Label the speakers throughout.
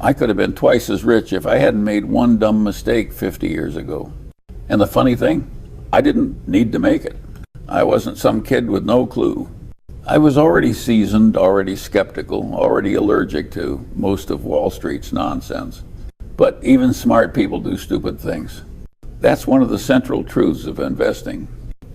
Speaker 1: I could have been twice as rich if I hadn't made one dumb mistake 50 years ago. And the funny thing, I didn't need to make it. I wasn't some kid with no clue. I was already seasoned, already skeptical, already allergic to most of Wall Street's nonsense. But even smart people do stupid things. That's one of the central truths of investing.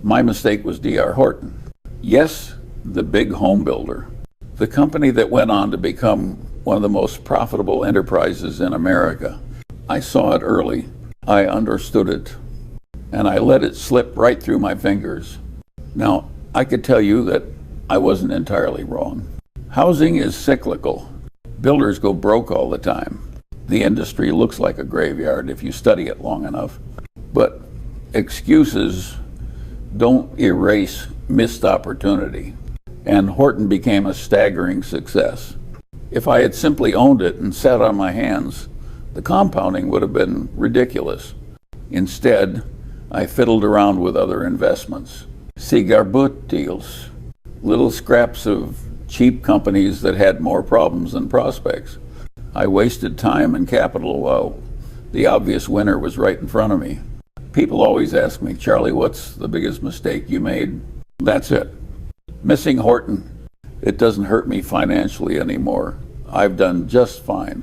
Speaker 1: My mistake was D.R. Horton. Yes, the big home builder. The company that went on to become one of the most profitable enterprises in America. I saw it early. I understood it. And I let it slip right through my fingers. Now, I could tell you that I wasn't entirely wrong. Housing is cyclical. Builders go broke all the time. The industry looks like a graveyard if you study it long enough. But excuses don't erase missed opportunity. And Horton became a staggering success. If I had simply owned it and sat on my hands, the compounding would have been ridiculous. Instead, I fiddled around with other investments. Cigar butt deals, little scraps of cheap companies that had more problems than prospects. I wasted time and capital while the obvious winner was right in front of me. People always ask me, Charlie, what's the biggest mistake you made? That's it. Missing Horton. It doesn't hurt me financially anymore. I've done just fine.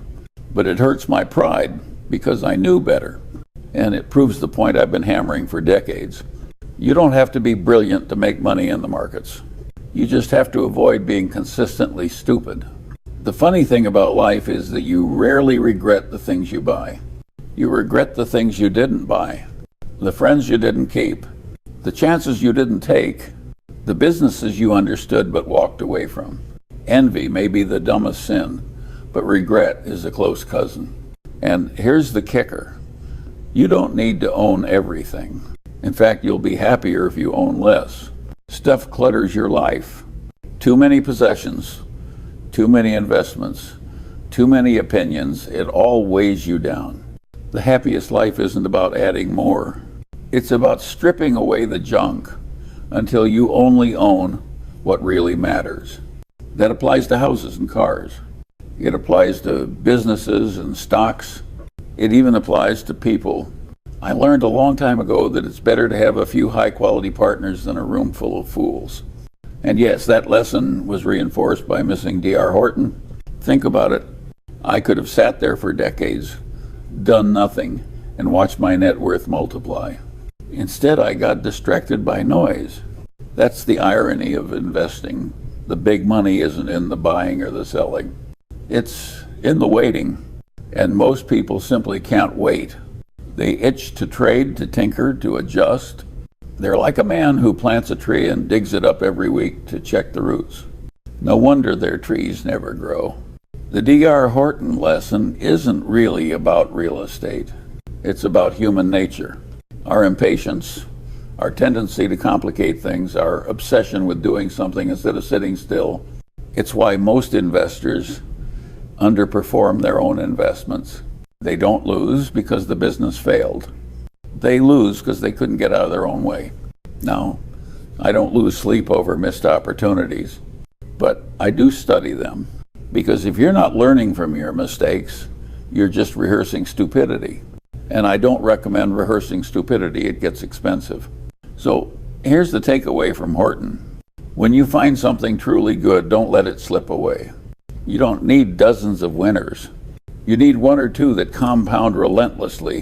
Speaker 1: But it hurts my pride because I knew better. And it proves the point I've been hammering for decades. You don't have to be brilliant to make money in the markets. You just have to avoid being consistently stupid. The funny thing about life is that you rarely regret the things you buy. You regret the things you didn't buy, the friends you didn't keep, the chances you didn't take, the businesses you understood but walked away from. Envy may be the dumbest sin, but regret is a close cousin. And here's the kicker. You don't need to own everything. In fact, you'll be happier if you own less. Stuff clutters your life. Too many possessions, too many investments, too many opinions, it all weighs you down. The happiest life isn't about adding more. It's about stripping away the junk until you only own what really matters. That applies to houses and cars. It applies to businesses and stocks. It even applies to people. I learned a long time ago that it's better to have a few high-quality partners than a room full of fools. And yes, that lesson was reinforced by missing D.R. Horton. Think about it. I could have sat there for decades, done nothing, and watched my net worth multiply. Instead, I got distracted by noise. That's the irony of investing. The big money isn't in the buying or the selling. It's in the waiting. And most people simply can't wait. They itch to trade, to tinker, to adjust. They're like a man who plants a tree and digs it up every week to check the roots. No wonder their trees never grow. The D.R. Horton lesson isn't really about real estate. It's about human nature. Our impatience, our tendency to complicate things, our obsession with doing something instead of sitting still. It's why most investors underperform their own investments. They don't lose because the business failed. They lose because they couldn't get out of their own way. Now, I don't lose sleep over missed opportunities, but I do study them. Because if you're not learning from your mistakes, you're just rehearsing stupidity. And I don't recommend rehearsing stupidity. It gets expensive. So here's the takeaway from Horton. When you find something truly good, don't let it slip away. You don't need dozens of winners. You need one or two that compound relentlessly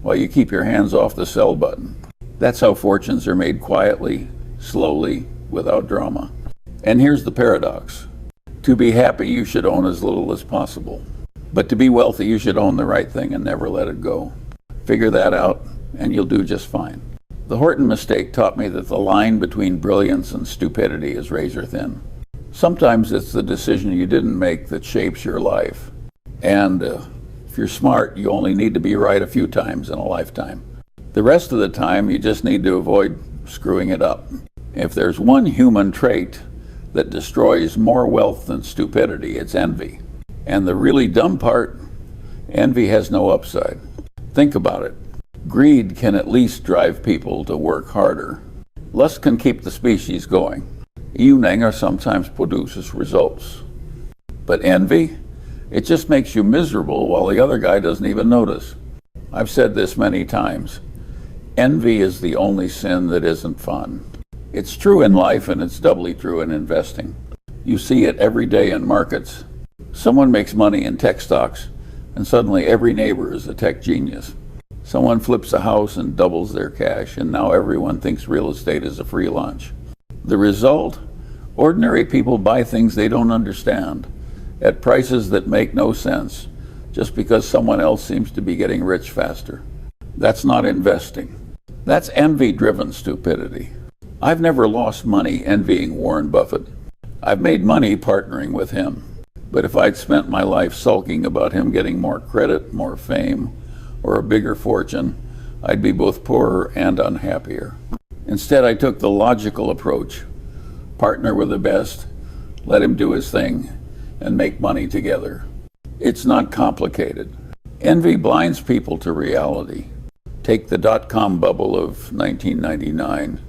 Speaker 1: while you keep your hands off the sell button. That's how fortunes are made quietly, slowly, without drama. And here's the paradox. To be happy, you should own as little as possible. But to be wealthy, you should own the right thing and never let it go. Figure that out, and you'll do just fine. The Horton mistake taught me that the line between brilliance and stupidity is razor thin. Sometimes it's the decision you didn't make that shapes your life. And if you're smart, you only need to be right a few times in a lifetime. The rest of the time, you just need to avoid screwing it up. If there's one human trait that destroys more wealth than stupidity, it's envy. And the really dumb part, envy has no upside. Think about it. Greed can at least drive people to work harder. Lust can keep the species going. Evening sometimes produces results. But envy? It just makes you miserable while the other guy doesn't even notice. I've said this many times. Envy is the only sin that isn't fun. It's true in life, and it's doubly true in investing. You see it every day in markets. Someone makes money in tech stocks, and suddenly every neighbor is a tech genius. Someone flips a house and doubles their cash, and now everyone thinks real estate is a free lunch. The result? Ordinary people buy things they don't understand at prices that make no sense just because someone else seems to be getting rich faster. That's not investing. That's envy-driven stupidity. I've never lost money envying Warren Buffett. I've made money partnering with him. But if I'd spent my life sulking about him getting more credit, more fame, or a bigger fortune, I'd be both poorer and unhappier. Instead, I took the logical approach. Partner with the best, let him do his thing, and make money together. It's not complicated. Envy blinds people to reality. Take the dot-com bubble of 1999.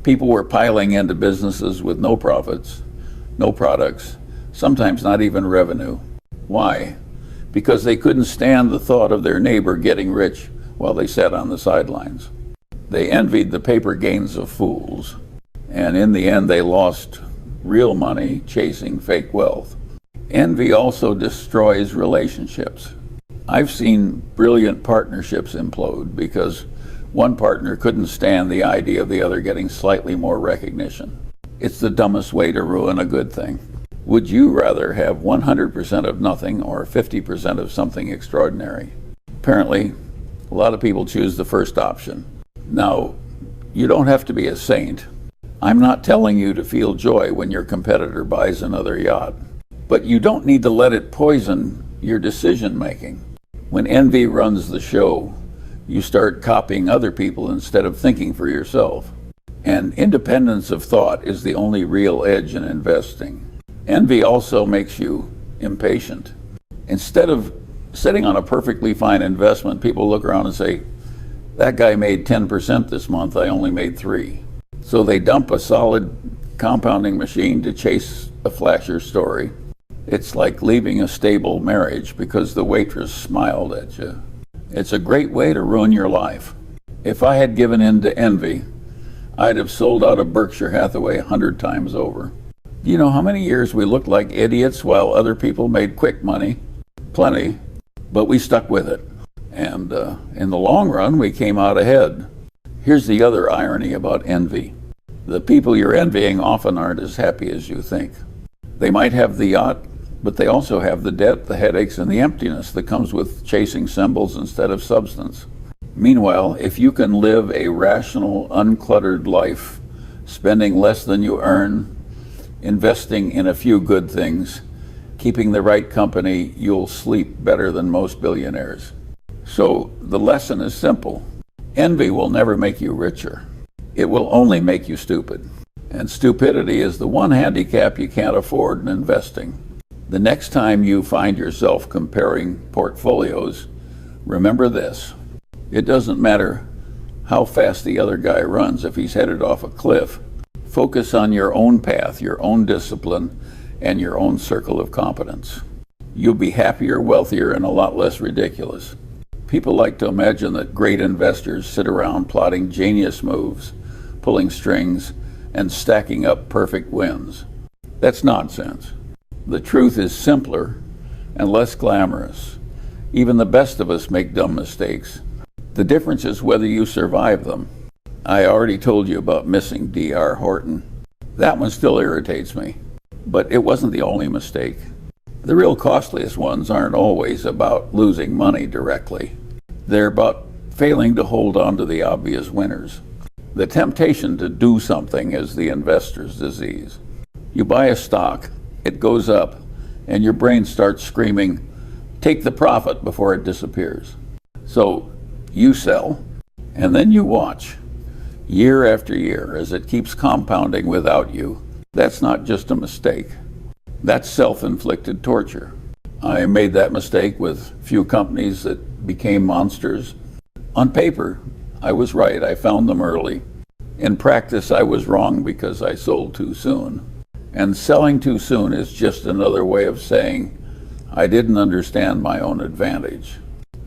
Speaker 1: People were piling into businesses with no profits, no products, sometimes not even revenue. Why? Because they couldn't stand the thought of their neighbor getting rich while they sat on the sidelines. They envied the paper gains of fools, and in the end they lost real money chasing fake wealth. Envy also destroys relationships. I've seen brilliant partnerships implode because one partner couldn't stand the idea of the other getting slightly more recognition. It's the dumbest way to ruin a good thing. Would you rather have 100% of nothing or 50% of something extraordinary? Apparently, a lot of people choose the first option. Now, you don't have to be a saint. I'm not telling you to feel joy when your competitor buys another yacht. But you don't need to let it poison your decision making. When envy runs the show, you start copying other people instead of thinking for yourself. And independence of thought is the only real edge in investing. Envy also makes you impatient. Instead of sitting on a perfectly fine investment, people look around and say, that guy made 10% this month, I only made 3%. So they dump a solid compounding machine to chase a flasher story. It's like leaving a stable marriage because the waitress smiled at you. It's a great way to ruin your life. If I had given in to envy, I'd have sold out of Berkshire Hathaway 100 times over. Do you know how many years we looked like idiots while other people made quick money? Plenty, but we stuck with it. And in the long run, we came out ahead. Here's the other irony about envy. The people you're envying often aren't as happy as you think. They might have the yacht, but they also have the debt, the headaches, and the emptiness that comes with chasing symbols instead of substance. Meanwhile, if you can live a rational, uncluttered life, spending less than you earn, investing in a few good things, keeping the right company, you'll sleep better than most billionaires. So the lesson is simple. Envy will never make you richer. It will only make you stupid. And stupidity is the one handicap you can't afford in investing. The next time you find yourself comparing portfolios, remember this. It doesn't matter how fast the other guy runs if he's headed off a cliff. Focus on your own path, your own discipline, and your own circle of competence. You'll be happier, wealthier, and a lot less ridiculous. People like to imagine that great investors sit around plotting genius moves, pulling strings, and stacking up perfect wins. That's nonsense. The truth is simpler and less glamorous. Even the best of us make dumb mistakes. The difference is whether you survive them. I already told you about missing D.R. Horton. That one still irritates me, but it wasn't the only mistake. The real costliest ones aren't always about losing money directly. They're about failing to hold on to the obvious winners. The temptation to do something is the investor's disease. You buy a stock, it goes up, and your brain starts screaming, take the profit before it disappears. So you sell, and then you watch, year after year, as it keeps compounding without you. That's not just a mistake. That's self-inflicted torture. I made that mistake with few companies that became monsters. On paper, I was right. I found them early. In practice, I was wrong because I sold too soon. And selling too soon is just another way of saying, I didn't understand my own advantage.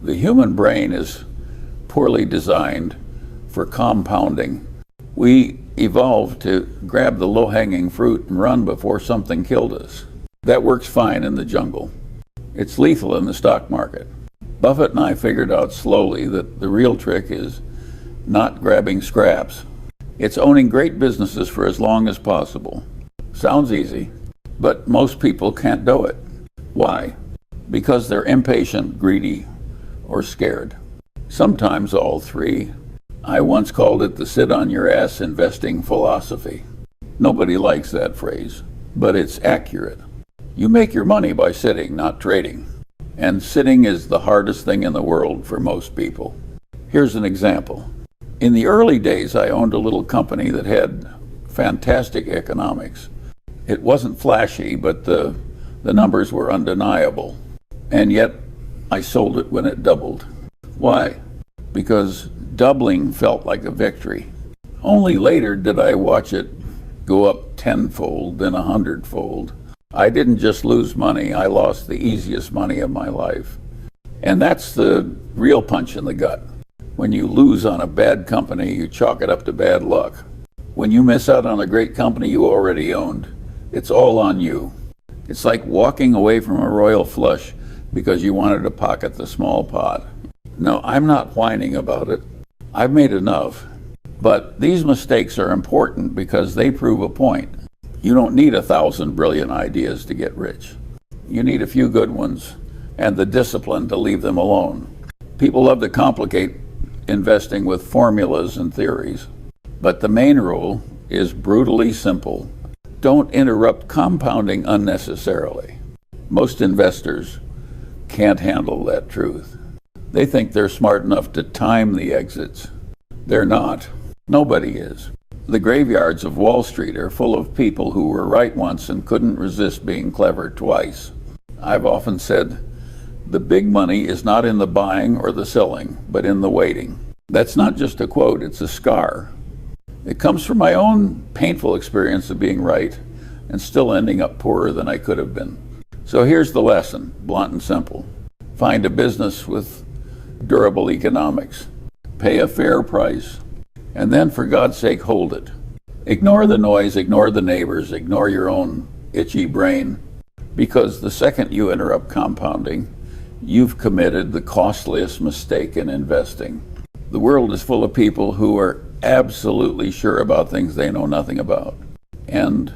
Speaker 1: The human brain is poorly designed for compounding. We evolved to grab the low-hanging fruit and run before something killed us. That works fine in the jungle. It's lethal in the stock market. Buffett and I figured out slowly that the real trick is not grabbing scraps. It's owning great businesses for as long as possible. Sounds easy, but most people can't do it. Why? Because they're impatient, greedy, or scared. Sometimes all three. I once called it the sit on your ass investing philosophy. Nobody likes that phrase, but it's accurate. You make your money by sitting, not trading. And sitting is the hardest thing in the world for most people. Here's an example. In the early days, I owned a little company that had fantastic economics. It wasn't flashy, but the numbers were undeniable. And yet, I sold it when it doubled. Why? Because doubling felt like a victory. Only later did I watch it go up tenfold, then 100-fold. I didn't just lose money, I lost the easiest money of my life. And that's the real punch in the gut. When you lose on a bad company, you chalk it up to bad luck. When you miss out on a great company you already owned, it's all on you. It's like walking away from a royal flush because you wanted to pocket the small pot. No, I'm not whining about it. I've made enough. But these mistakes are important because they prove a point. You don't need 1,000 brilliant ideas to get rich. You need a few good ones and the discipline to leave them alone. People love to complicate investing with formulas and theories, but the main rule is brutally simple. Don't interrupt compounding unnecessarily. Most investors can't handle that truth. They think they're smart enough to time the exits. They're not. Nobody is. The graveyards of Wall Street are full of people who were right once and couldn't resist being clever twice. I've often said, the big money is not in the buying or the selling, but in the waiting. That's not just a quote, it's a scar. It comes from my own painful experience of being right and still ending up poorer than I could have been. So here's the lesson, blunt and simple. Find a business with durable economics. Pay a fair price. And then, for God's sake, hold it. Ignore the noise, ignore the neighbors, ignore your own itchy brain. Because the second you interrupt compounding, you've committed the costliest mistake in investing. The world is full of people who are absolutely sure about things they know nothing about. And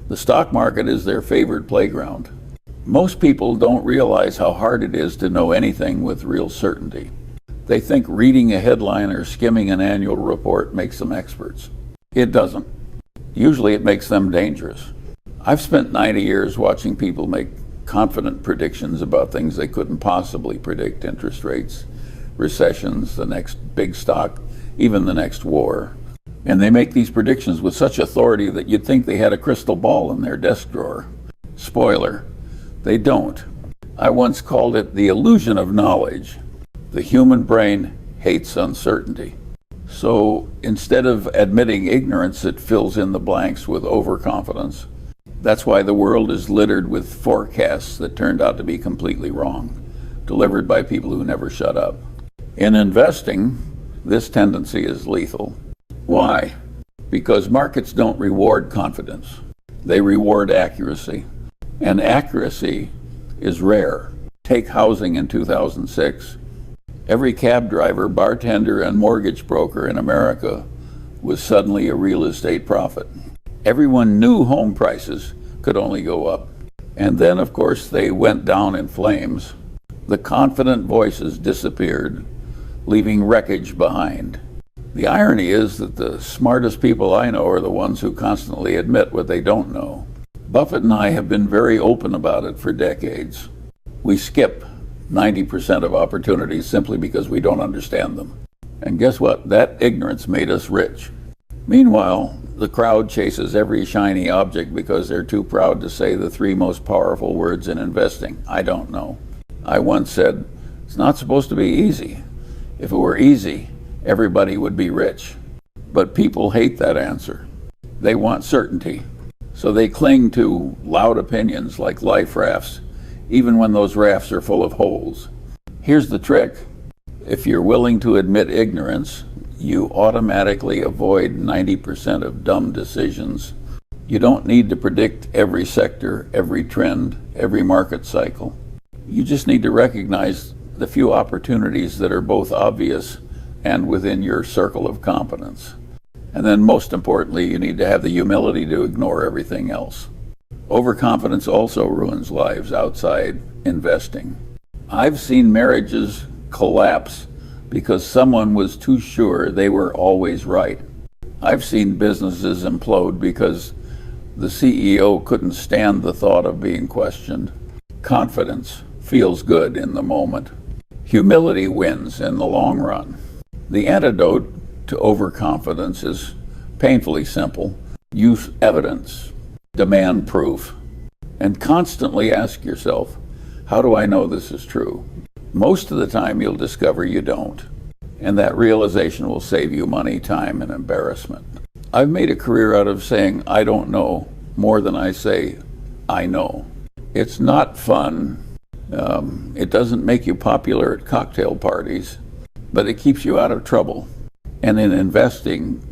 Speaker 1: the stock market is their favorite playground. Most people don't realize how hard it is to know anything with real certainty. They think reading a headline or skimming an annual report makes them experts. It doesn't. Usually it makes them dangerous. I've spent 90 years watching people make confident predictions about things they couldn't possibly predict: interest rates, recessions, the next big stock, even the next war. And they make these predictions with such authority that you'd think they had a crystal ball in their desk drawer. Spoiler, they don't. I once called it the illusion of knowledge. The human brain hates uncertainty. So instead of admitting ignorance, it fills in the blanks with overconfidence. That's why the world is littered with forecasts that turned out to be completely wrong, delivered by people who never shut up. In investing, this tendency is lethal. Why? Because markets don't reward confidence. They reward accuracy. And accuracy is rare. Take housing in 2006. Every cab driver, bartender, and mortgage broker in America was suddenly a real estate prophet. Everyone knew home prices could only go up. And then, of course, they went down in flames. The confident voices disappeared, leaving wreckage behind. The irony is that the smartest people I know are the ones who constantly admit what they don't know. Buffett and I have been very open about it for decades. We skip 90% of opportunities simply because we don't understand them. And guess what? That ignorance made us rich. Meanwhile, the crowd chases every shiny object because they're too proud to say the 3 most powerful words in investing: I don't know. I once said, it's not supposed to be easy. If it were easy, everybody would be rich. But people hate that answer. They want certainty. So they cling to loud opinions like life rafts even when those rafts are full of holes. Here's the trick. If you're willing to admit ignorance, you automatically avoid 90% of dumb decisions. You don't need to predict every sector, every trend, every market cycle. You just need to recognize the few opportunities that are both obvious and within your circle of competence. And then most importantly, you need to have the humility to ignore everything else. Overconfidence also ruins lives outside investing. I've seen marriages collapse because someone was too sure they were always right. I've seen businesses implode because the CEO couldn't stand the thought of being questioned. Confidence feels good in the moment. Humility wins in the long run. The antidote to overconfidence is painfully simple. Use evidence, demand proof, and constantly ask yourself, how do I know this is true? Most of the time you'll discover you don't, and that realization will save you money, time, and embarrassment. I've made a career out of saying I don't know more than I say I know. It's not fun. It doesn't make you popular at cocktail parties, but it keeps you out of trouble. And in investing,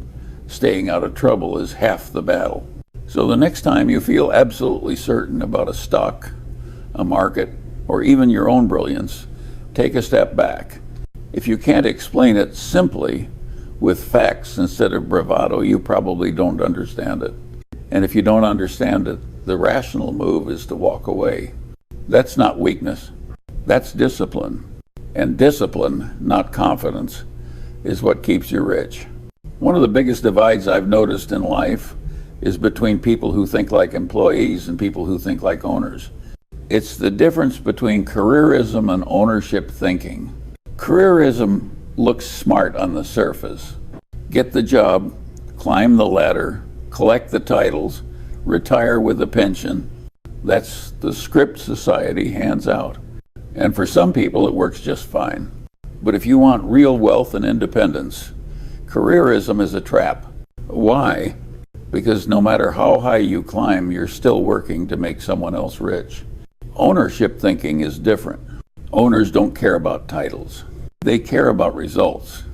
Speaker 1: staying out of trouble is half the battle. So the next time you feel absolutely certain about a stock, a market, or even your own brilliance, take a step back. If you can't explain it simply with facts instead of bravado, you probably don't understand it. And if you don't understand it, the rational move is to walk away. That's not weakness. That's discipline. And discipline, not confidence, is what keeps you rich. One of the biggest divides I've noticed in life is between people who think like employees and people who think like owners. It's the difference between careerism and ownership thinking. Careerism looks smart on the surface. Get the job, climb the ladder, collect the titles, retire with a pension. That's the script society hands out. And for some people it works just fine. But if you want real wealth and independence, careerism is a trap. Why? Because no matter how high you climb, you're still working to make someone else rich. Ownership thinking is different. Owners don't care about titles. They care about results.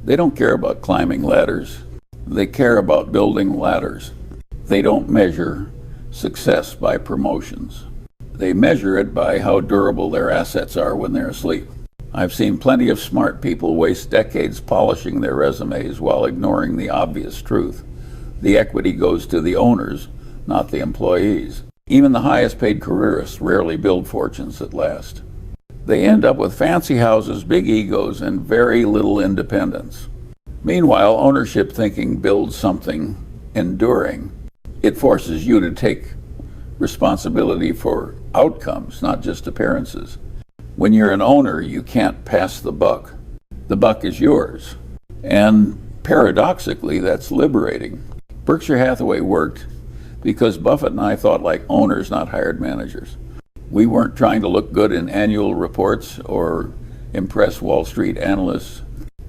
Speaker 1: They don't care about climbing ladders. They care about building ladders. They don't measure success by promotions. They measure it by how durable their assets are when they're asleep. I've seen plenty of smart people waste decades polishing their resumes while ignoring the obvious truth. The equity goes to the owners, not the employees. Even the highest paid careerists rarely build fortunes that last. They end up with fancy houses, big egos, and very little independence. Meanwhile, ownership thinking builds something enduring. It forces you to take responsibility for outcomes, not just appearances. When you're an owner, you can't pass the buck. The buck is yours. And paradoxically, that's liberating. Berkshire Hathaway worked because Buffett and I thought like owners, not hired managers. We weren't trying to look good in annual reports or impress Wall Street analysts.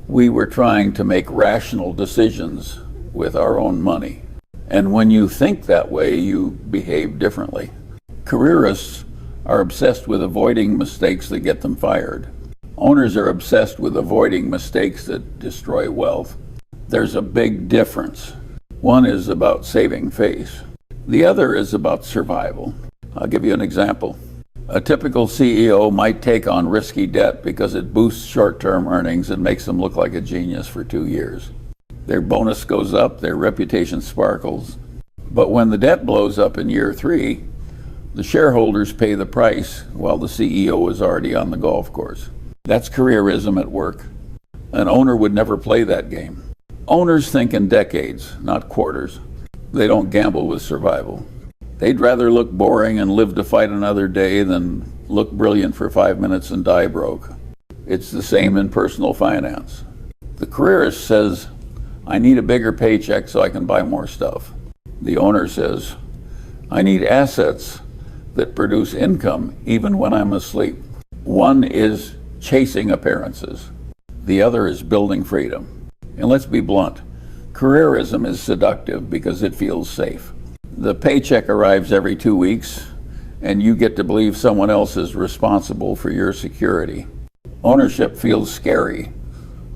Speaker 1: We were trying to make rational decisions with our own money. And when you think that way, you behave differently. Careerists are obsessed with avoiding mistakes that get them fired. Owners are obsessed with avoiding mistakes that destroy wealth. There's a big difference. One is about saving face. The other is about survival. I'll give you an example. A typical CEO might take on risky debt because it boosts short-term earnings and makes them look like a genius for 2 years. Their bonus goes up, their reputation sparkles. But when the debt blows up in year 3, the shareholders pay the price while the CEO is already on the golf course. That's careerism at work. An owner would never play that game. Owners think in decades, not quarters. They don't gamble with survival. They'd rather look boring and live to fight another day than look brilliant for 5 minutes and die broke. It's the same in personal finance. The careerist says, I need a bigger paycheck so I can buy more stuff. The owner says, I need assets that produce income even when I'm asleep. One is chasing appearances. The other is building freedom. And let's be blunt, careerism is seductive because it feels safe. The paycheck arrives every 2 weeks, and you get to believe someone else is responsible for your security. Ownership feels scary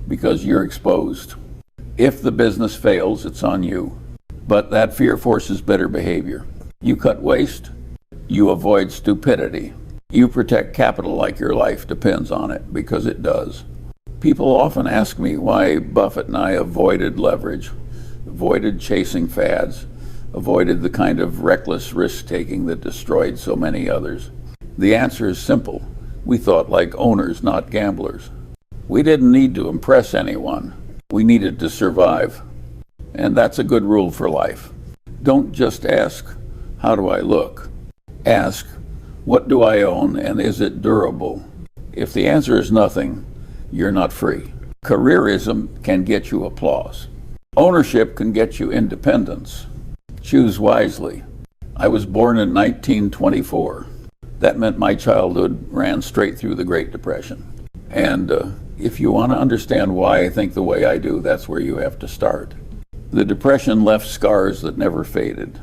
Speaker 1: because you're exposed. If the business fails, it's on you. But that fear forces better behavior. You cut waste, you avoid stupidity. You protect capital like your life depends on it, because it does. People often ask me why Buffett and I avoided leverage, avoided chasing fads, avoided the kind of reckless risk-taking that destroyed so many others. The answer is simple. We thought like owners, not gamblers. We didn't need to impress anyone. We needed to survive. And that's a good rule for life. Don't just ask, how do I look? Ask, what do I own and is it durable? If the answer is nothing, you're not free. Careerism can get you applause. Ownership can get you independence. Choose wisely. I was born in 1924. That meant my childhood ran straight through the Great Depression. And if you want to understand why I think the way I do, that's where you have to start. The Depression left scars that never faded.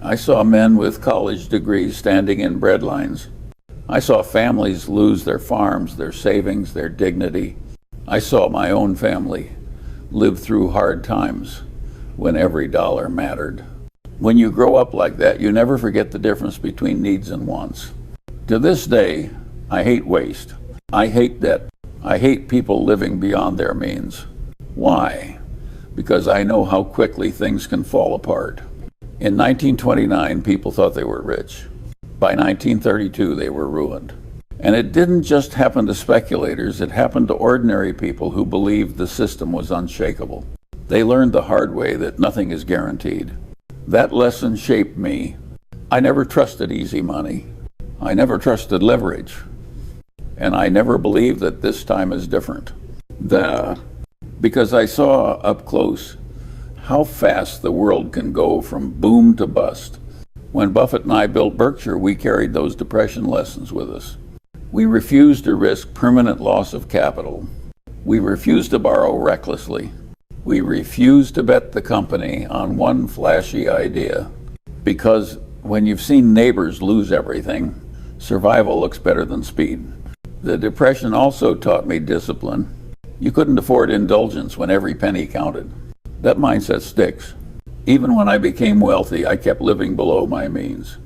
Speaker 1: I saw men with college degrees standing in bread lines. I saw families lose their farms, their savings, their dignity. I saw my own family live through hard times when every dollar mattered. When you grow up like that, you never forget the difference between needs and wants. To this day, I hate waste. I hate debt. I hate people living beyond their means. Why? Because I know how quickly things can fall apart. In 1929, people thought they were rich. By 1932, they were ruined. And it didn't just happen to speculators, it happened to ordinary people who believed the system was unshakable. They learned the hard way that nothing is guaranteed. That lesson shaped me. I never trusted easy money. I never trusted leverage. And I never believed that this time is different. Because I saw up close how fast the world can go from boom to bust. When Buffett and I built Berkshire, we carried those Depression lessons with us. We refused to risk permanent loss of capital. We refused to borrow recklessly. We refused to bet the company on one flashy idea. Because when you've seen neighbors lose everything, survival looks better than speed. The Depression also taught me discipline. You couldn't afford indulgence when every penny counted. That mindset sticks. Even when I became wealthy, I kept living below my means.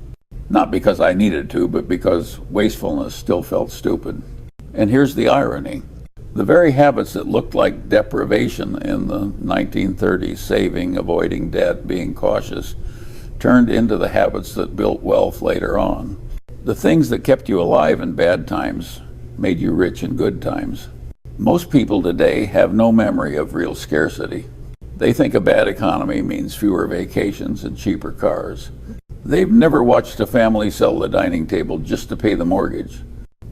Speaker 1: Not because I needed to, but because wastefulness still felt stupid. And here's the irony. The very habits that looked like deprivation in the 1930s, saving, avoiding debt, being cautious, turned into the habits that built wealth later on. The things that kept you alive in bad times made you rich in good times. Most people today have no memory of real scarcity. They think a bad economy means fewer vacations and cheaper cars. They've never watched a family sell the dining table just to pay the mortgage.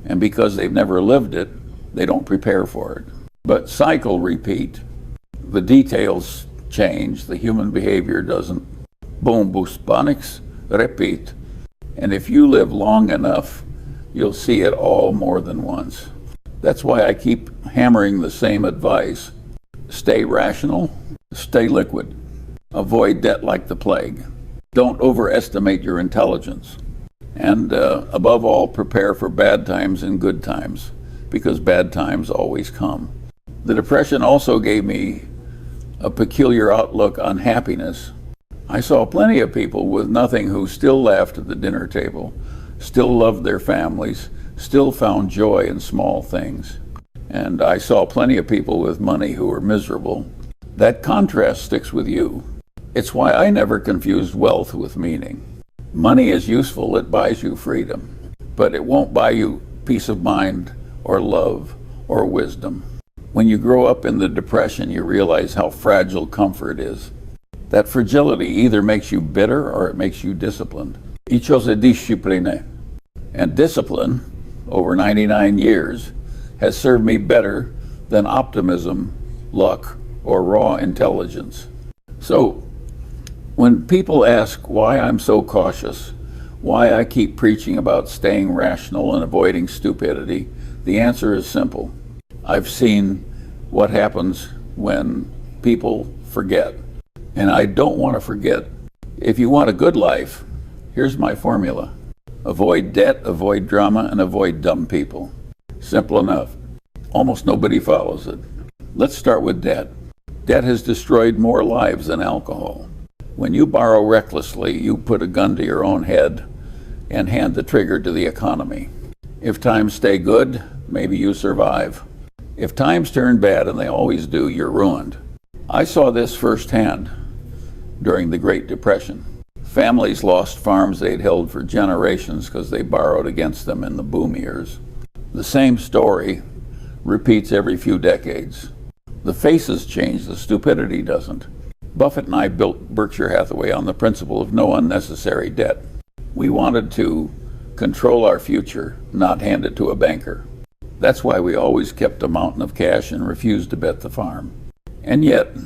Speaker 1: And because they've never lived it, they don't prepare for it. But cycle repeat. The details change. The human behavior doesn't. Boom, buspanics, repeat. And if you live long enough, you'll see it all more than once. That's why I keep hammering the same advice. Stay rational, stay liquid. Avoid debt like the plague. Don't overestimate your intelligence. And above all, prepare for bad times and good times, because bad times always come. The Depression also gave me a peculiar outlook on happiness. I saw plenty of people with nothing who still laughed at the dinner table, still loved their families, still found joy in small things. And I saw plenty of people with money who were miserable. That contrast sticks with you. It's why I never confused wealth with meaning. Money is useful, it buys you freedom, but it won't buy you peace of mind or love or wisdom. When you grow up in the Depression, you realize how fragile comfort is. That fragility either makes you bitter or it makes you disciplined. I chose discipline. And discipline, over 99 years, has served me better than optimism, luck, or raw intelligence. So, when people ask why I'm so cautious, why I keep preaching about staying rational and avoiding stupidity, the answer is simple. I've seen what happens when people forget. And I don't want to forget. If you want a good life, here's my formula. Avoid debt, avoid drama, and avoid dumb people. Simple enough. Almost nobody follows it. Let's start with debt. Debt has destroyed more lives than alcohol. When you borrow recklessly, you put a gun to your own head and hand the trigger to the economy. If times stay good, maybe you survive. If times turn bad, and they always do, you're ruined. I saw this firsthand during the Great Depression. Families lost farms they'd held for generations because they borrowed against them in the boom years. The same story repeats every few decades. The faces change, the stupidity doesn't. Buffett and I built Berkshire Hathaway on the principle of no unnecessary debt. We wanted to control our future, not hand it to a banker. That's why we always kept a mountain of cash and refused to bet the farm. And yet,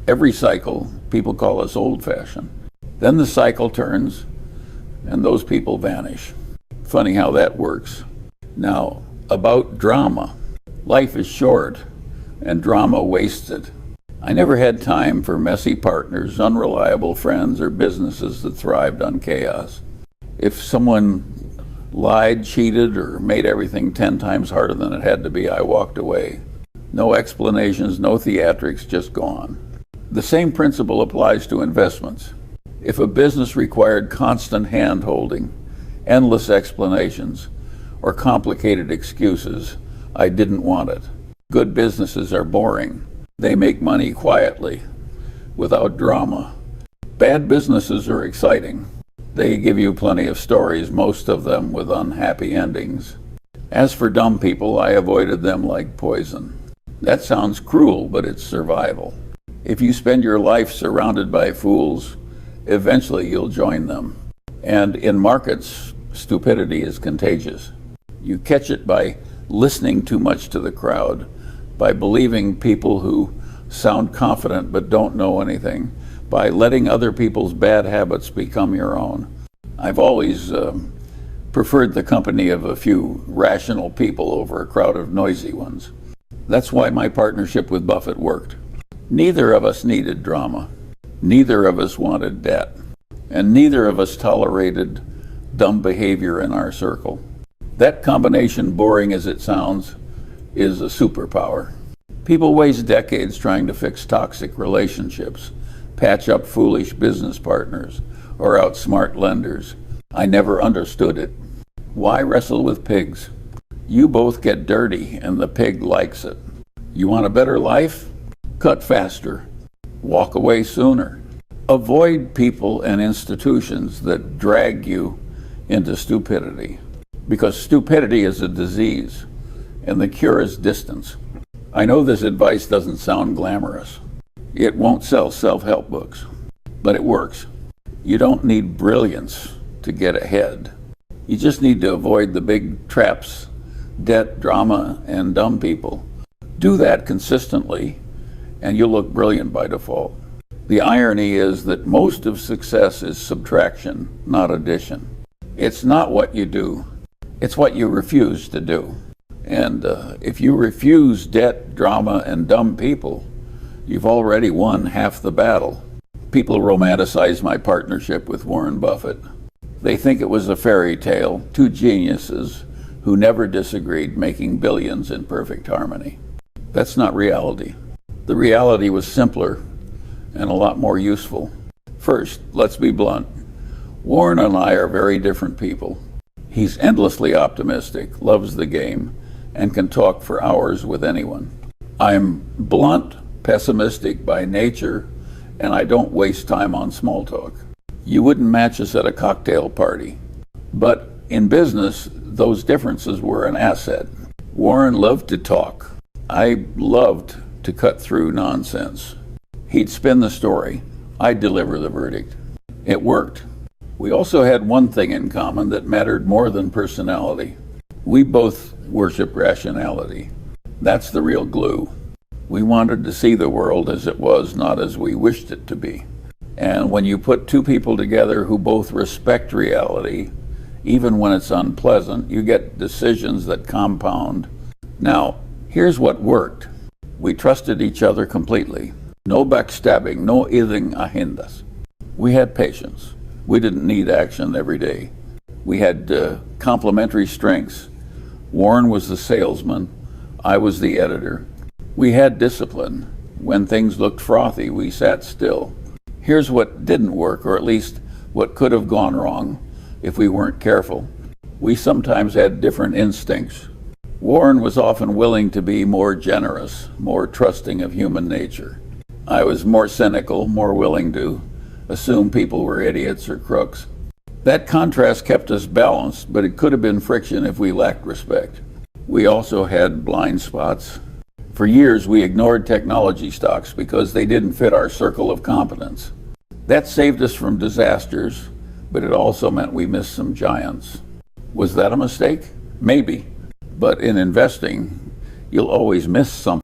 Speaker 1: every cycle, people call us old-fashioned. Then the cycle turns, and those people vanish. Funny how that works. Now, about drama. Life is short, and drama wastes it. I never had time for messy partners, unreliable friends, or businesses that thrived on chaos. If someone lied, cheated, or made everything 10 times harder than it had to be, I walked away. No explanations, no theatrics, just gone. The same principle applies to investments. If a business required constant hand-holding, endless explanations, or complicated excuses, I didn't want it. Good businesses are boring. They make money quietly, without drama. Bad businesses are exciting. They give you plenty of stories, most of them with unhappy endings. As for dumb people, I avoided them like poison. That sounds cruel, but it's survival. If you spend your life surrounded by fools, eventually you'll join them. And in markets, stupidity is contagious. You catch it by listening too much to the crowd, by believing people who sound confident but don't know anything, by letting other people's bad habits become your own. I've always preferred the company of a few rational people over a crowd of noisy ones. That's why my partnership with Buffett worked. Neither of us needed drama. Neither of us wanted debt. And neither of us tolerated dumb behavior in our circle. That combination, boring as it sounds, is a superpower. People waste decades trying to fix toxic relationships, patch up foolish business partners, or outsmart lenders. I never understood it. Why wrestle with pigs? You both get dirty, and the pig likes it. You want a better life? Cut faster. Walk away sooner. Avoid people and institutions that drag you into stupidity, because stupidity is a disease, and the cure is distance. I know this advice doesn't sound glamorous. It won't sell self-help books, but it works. You don't need brilliance to get ahead. You just need to avoid the big traps, debt, drama, and dumb people. Do that consistently, and you'll look brilliant by default. The irony is that most of success is subtraction, not addition. It's not what you do, it's what you refuse to do. And if you refuse debt, drama, and dumb people, you've already won half the battle. People romanticize my partnership with Warren Buffett. They think it was a fairy tale, two geniuses who never disagreed, making billions in perfect harmony. That's not reality. The reality was simpler and a lot more useful. First, let's be blunt. Warren and I are very different people. He's endlessly optimistic, loves the game, and can talk for hours with anyone. I'm blunt, pessimistic by nature, and I don't waste time on small talk. You wouldn't match us at a cocktail party. But in business, those differences were an asset. Warren loved to talk. I loved to cut through nonsense. He'd spin the story. I'd deliver the verdict. It worked. We also had one thing in common that mattered more than personality. We both worship rationality. That's the real glue. We wanted to see the world as it was, not as we wished it to be. And when you put two people together who both respect reality, even when it's unpleasant, you get decisions that compound. Now, here's what worked. We trusted each other completely. No backstabbing, no iding agendas. We had patience. We didn't need action every day. We had complementary strengths. Warren was the salesman, I was the editor. We had discipline. When things looked frothy, we sat still. Here's what didn't work, or at least what could have gone wrong if we weren't careful. We sometimes had different instincts. Warren was often willing to be more generous, more trusting of human nature. I was more cynical, more willing to assume people were idiots or crooks. That contrast kept us balanced, but it could have been friction if we lacked respect. We also had blind spots. For years, we ignored technology stocks because they didn't fit our circle of competence. That saved us from disasters, but it also meant we missed some giants. Was that a mistake? Maybe. But in investing, you'll always miss something.